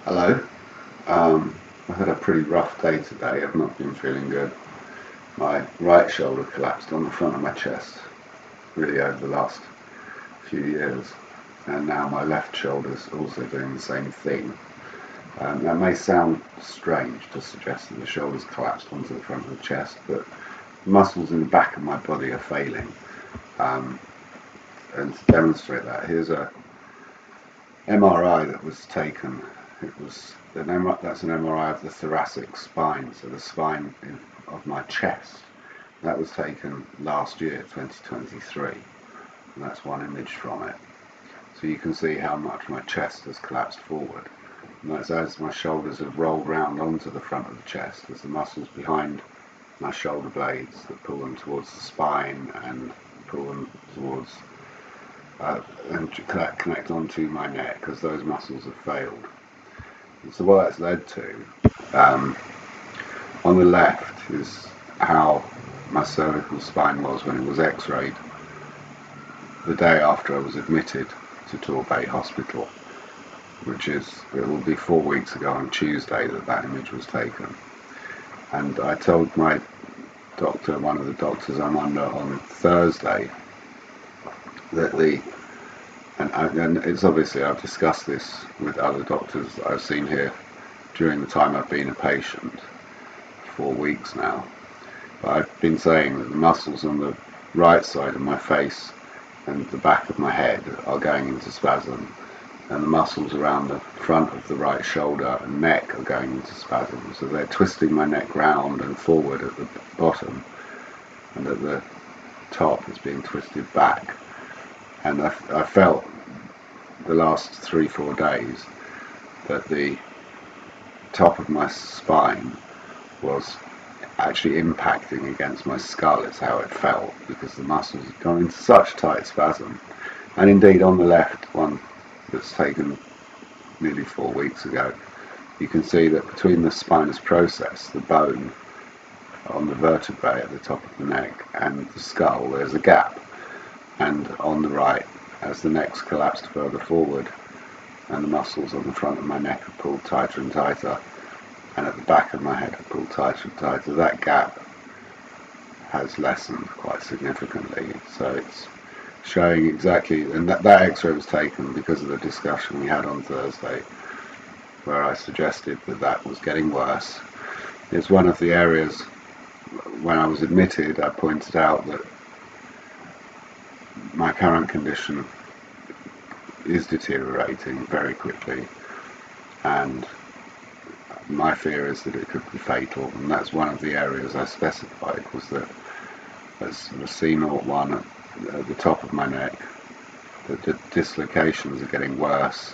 Hello. I've had a pretty rough day today. I've not been feeling good. My right shoulder collapsed on the front of my chest, really over the last few years, and now my left shoulder's also doing the same thing. That may sound strange to suggest that the shoulder's collapsed onto the front of the chest, but muscles in the back of my body are failing. Um, and to demonstrate that, here's a MRI that was taken. That's an MRI of the thoracic spine, so the spine of my chest. That was taken last year, 2023, and that's one image from it. So you can see how much my chest has collapsed forward. And that's as my shoulders have rolled round onto the front of the chest, as the muscles behind my shoulder blades that pull them towards the spine and pull them towards and connect onto my neck, as those muscles have failed. And so what that's led to, on the left, is how my cervical spine was when it was x-rayed the day after I was admitted to Torbay Hospital, it will be 4 weeks ago on Tuesday that image was taken. And I told my doctor, one of the doctors I'm under, on Thursday, that and it's obviously, I've discussed this with other doctors that I've seen here during the time I've been a patient, 4 weeks now. But I've been saying that the muscles on the right side of my face and the back of my head are going into spasm, and the muscles around the front of the right shoulder and neck are going into spasm. So they're twisting my neck round and forward at the bottom, and at the top it's being twisted back. And I felt the last 3-4 days that the top of my spine was actually impacting against my skull. Is how it felt, because the muscles had gone into such tight spasm. And indeed, on the left one that's taken nearly 4 weeks ago, you can see that between the spinous process, the bone on the vertebrae at the top of the neck, and the skull, there's a gap. And on the right, as the neck's collapsed further forward and the muscles on the front of my neck have pulled tighter and tighter, and at the back of my head have pulled tighter and tighter, that gap has lessened quite significantly. So it's showing exactly, and that x-ray was taken because of the discussion we had on Thursday, where I suggested that was getting worse. It's one of the areas, when I was admitted, I pointed out that my current condition is deteriorating very quickly, and my fear is that it could be fatal. And that's one of the areas I specified, was that there's a C01 at the top of my neck, that the dislocations are getting worse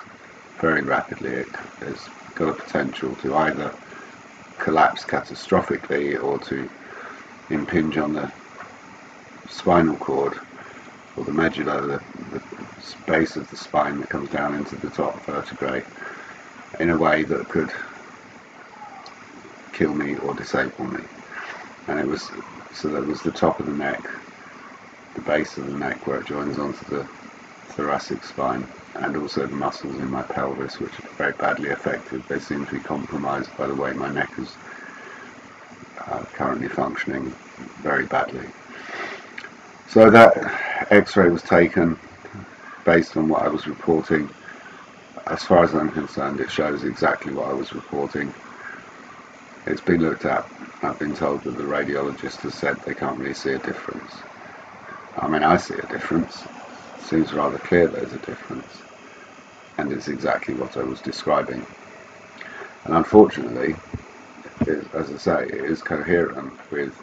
very rapidly. It's got a potential to either collapse catastrophically or to impinge on the spinal cord or the medulla, the base of the spine that comes down into the top vertebrae, in a way that could kill me or disable me. And that was the top of the neck, the base of the neck where it joins onto the thoracic spine, and also the muscles in my pelvis, which are very badly affected. They seem to be compromised by the way my neck is currently functioning very badly. So that x-ray was taken based on what I was reporting. As far as I'm concerned, it shows exactly what I was reporting. It's been looked at. I've been told that the radiologist has said they can't really see a difference. I mean, I see a difference. It seems rather clear there's a difference. And it's exactly what I was describing. And unfortunately, as I say, it is coherent with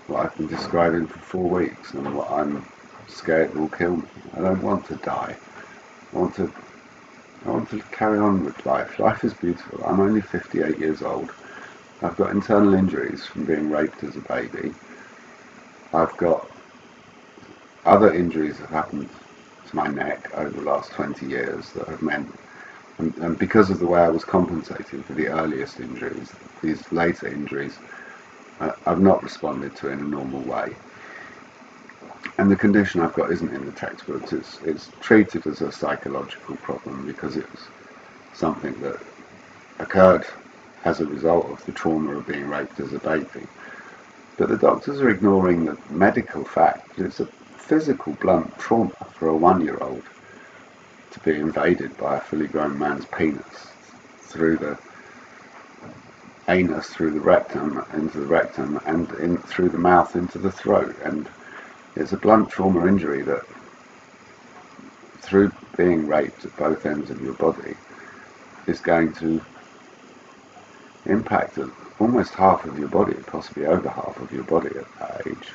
what I've been describing for 4 weeks, and what I'm scared will kill me. I don't want to die. I want to carry on with life. Life is beautiful. I'm only 58 years old. I've got internal injuries from being raped as a baby. I've got other injuries that have happened to my neck over the last 20 years that have meant, and because of the way I was compensating for the earliest injuries, these later injuries, I've not responded to in a normal way. And the condition I've got isn't in the textbooks. It's treated as a psychological problem because it's something that occurred as a result of the trauma of being raped as a baby. But the doctors are ignoring the medical fact that it's a physical blunt trauma for a 1-year-old to be invaded by a fully grown man's penis through the anus, through the rectum, into the rectum, and through the mouth into the throat. And it's a blunt trauma injury that, through being raped at both ends of your body, is going to impact almost half of your body, possibly over half of your body at that age.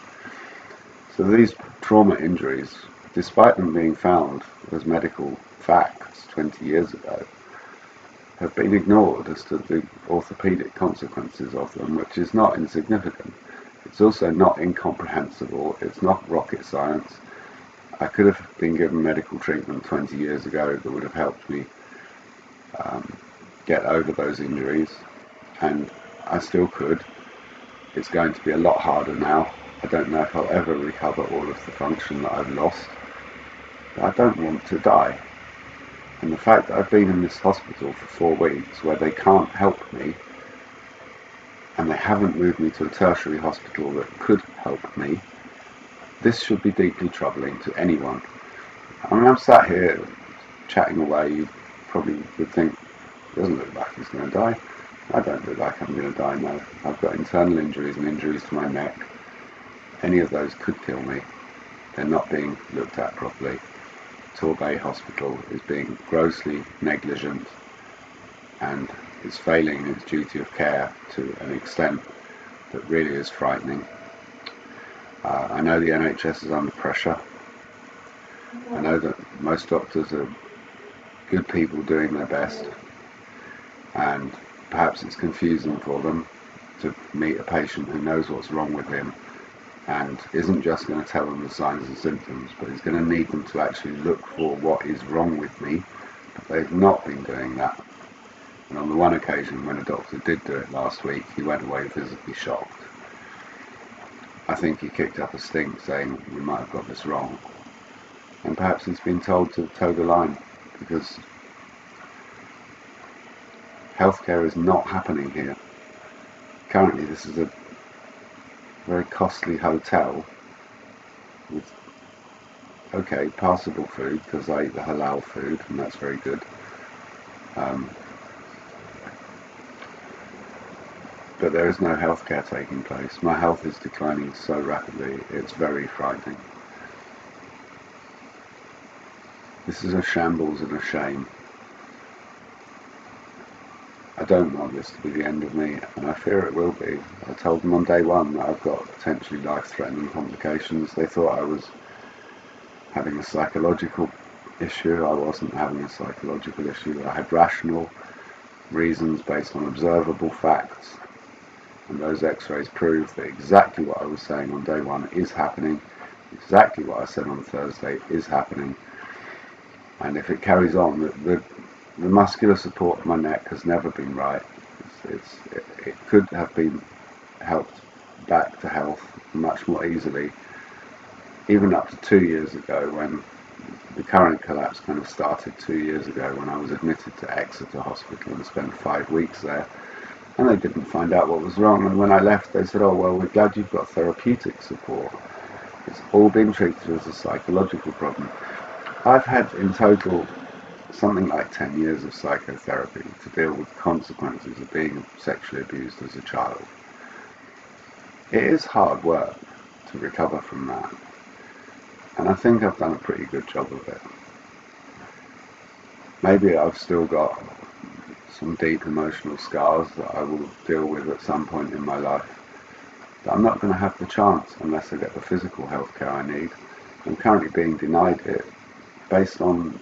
So these trauma injuries, despite them being found as medical facts 20 years ago, have been ignored as to the orthopedic consequences of them, which is not insignificant. It's also not incomprehensible. It's not rocket science. I could have been given medical treatment 20 years ago that would have helped me get over those injuries, and I still could. It's going to be a lot harder now. I don't know if I'll ever recover all of the function that I've lost, but I don't want to die. And the fact that I've been in this hospital for 4 weeks where they can't help me, and they haven't moved me to a tertiary hospital that could help me, this should be deeply troubling to anyone. I mean, I'm sat here chatting away. You probably would think, it doesn't look like he's going to die. I don't look like I'm going to die, no. I've got internal injuries and injuries to my neck. Any of those could kill me. They're not being looked at properly. Torbay Hospital is being grossly negligent and is failing its duty of care to an extent that really is frightening. I know the NHS is under pressure. I know that most doctors are good people doing their best, and perhaps it's confusing for them to meet a patient who knows what's wrong with him and isn't just going to tell them the signs and symptoms, but is going to need them to actually look for what is wrong with me. But they've not been doing that. And on the one occasion when a doctor did do it last week, he went away physically shocked. I think he kicked up a stink saying, we might have got this wrong. And perhaps he's been told to toe the line, because healthcare is not happening here. Currently, this is a very costly hotel with, okay, passable food, because I ate the halal food, and that's very good. But there is no healthcare taking place. My health is declining so rapidly, it's very frightening. This is a shambles and a shame. I don't want this to be the end of me, and I fear it will be. I told them on day one that I've got potentially life-threatening complications. They thought I was having a psychological issue. I wasn't having a psychological issue. I had rational reasons based on observable facts, and those x-rays prove that exactly what I was saying on day one is happening. Exactly what I said on Thursday is happening. And if it carries on, the muscular support of my neck has never been right. It could have been helped back to health much more easily, even up to 2 years ago, when the current collapse kind of started 2 years ago, when I was admitted to Exeter Hospital and spent 5 weeks there, and they didn't find out what was wrong. And when I left, they said, oh, well, we're glad you've got therapeutic support. It's all been treated as a psychological problem. I've had in total something like 10 years of psychotherapy to deal with consequences of being sexually abused as a child. It is hard work to recover from that, and I think I've done a pretty good job of it. Maybe I've still got some deep emotional scars that I will deal with at some point in my life, but I'm not going to have the chance unless I get the physical health care I need. I'm currently being denied it based on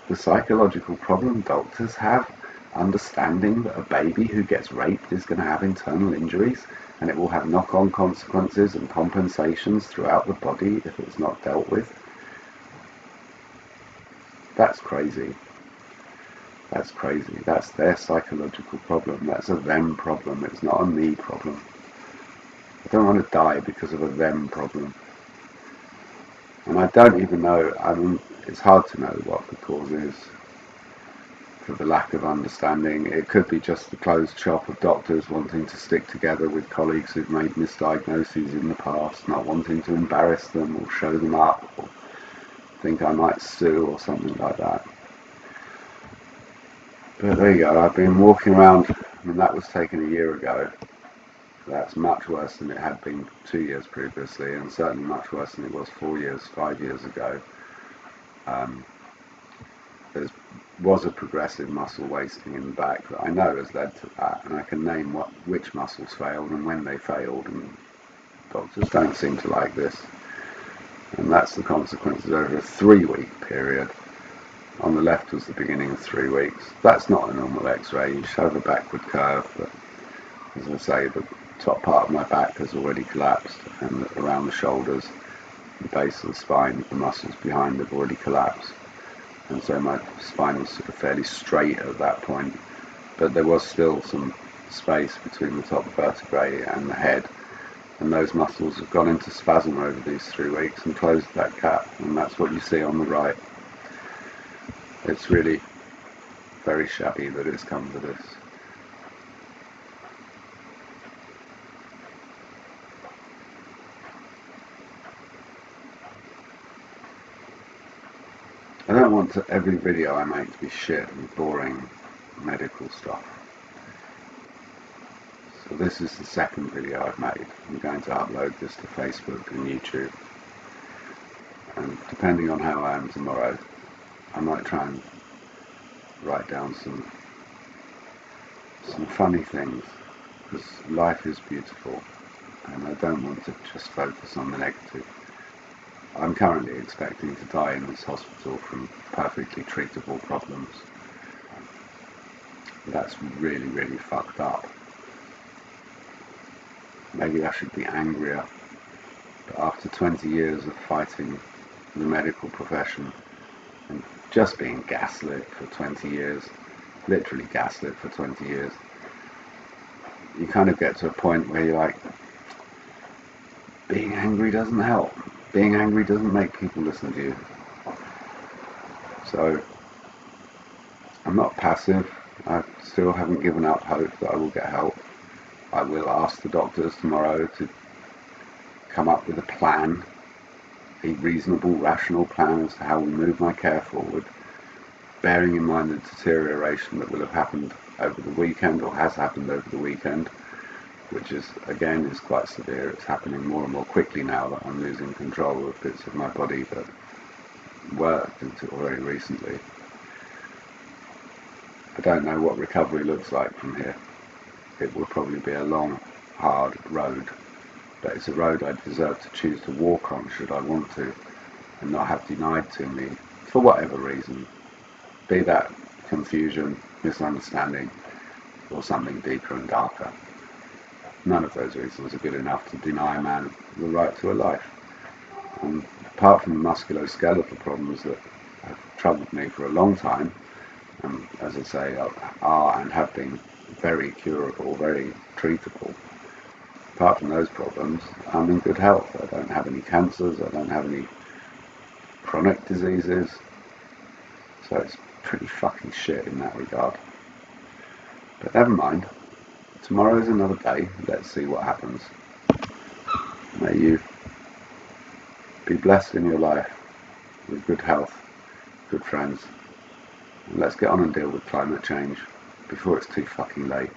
the psychological problem doctors have, understanding that a baby who gets raped is going to have internal injuries and it will have knock-on consequences and compensations throughout the body if it's not dealt with. That's crazy. That's crazy. That's their psychological problem. That's a them problem. It's not a me problem. I don't want to die because of a them problem. And I don't even know, it's hard to know what the cause is. for the lack of understanding. It could be just the closed shop of doctors wanting to stick together with colleagues who've made misdiagnoses in the past, not wanting to embarrass them or show them up or think I might sue or something like that. But there you go, I've been walking around, and that was taken a year ago. That's much worse than it had been 2 years previously, and certainly much worse than it was 4 years, 5 years ago. There was a progressive muscle wasting in the back that I know has led to that, and I can name which muscles failed and when they failed, and doctors don't seem to like this. And that's the consequences over a 3-week period. On the left was the beginning of 3 weeks. That's not a normal x-ray, you show the backward curve, but as I say, the top part of my back has already collapsed, and around the shoulders, the base of the spine, the muscles behind have already collapsed. And so my spine was sort of fairly straight at that point, but there was still some space between the top vertebrae and the head, and those muscles have gone into spasm over these 3 weeks and closed that gap, and that's what you see on the right. It's really very shabby that it's come to this. I don't want every video I make to be shit and boring medical stuff. So this is the second video I've made. I'm going to upload this to Facebook and YouTube. And depending on how I am tomorrow, I might try and write down some funny things, because life is beautiful and I don't want to just focus on the negative. I'm currently expecting to die in this hospital from perfectly treatable problems. That's really, really fucked up. Maybe I should be angrier, but after 20 years of fighting the medical profession and just being gaslit for 20 years, literally gaslit for 20 years, you kind of get to a point where you're like, being angry doesn't help. Being angry doesn't make people listen to you. So I'm not passive. I still haven't given up hope that I will get help. I will ask the doctors tomorrow to come up with a plan, a reasonable, rational plan as to how we move my care forward, bearing in mind the deterioration that will have happened over the weekend, or has happened over the weekend, which is quite severe. It's happening more and more quickly now that I'm losing control of bits of my body that worked until very recently. I don't know what recovery looks like from here. It will probably be a long, hard road, but it's a road I deserve to choose to walk on should I want to, and not have denied to me for whatever reason, be that confusion, misunderstanding, or something deeper and darker. None of those reasons are good enough to deny a man the right to a life. And apart from the musculoskeletal problems that have troubled me for a long time, and as I say, are and have been very curable, very treatable, apart from those problems, I'm in good health. I don't have any cancers, I don't have any chronic diseases, so it's pretty fucking shit in that regard. But never mind. Tomorrow is another day. Let's see what happens. May you be blessed in your life with good health, good friends, and let's get on and deal with climate change before it's too fucking late.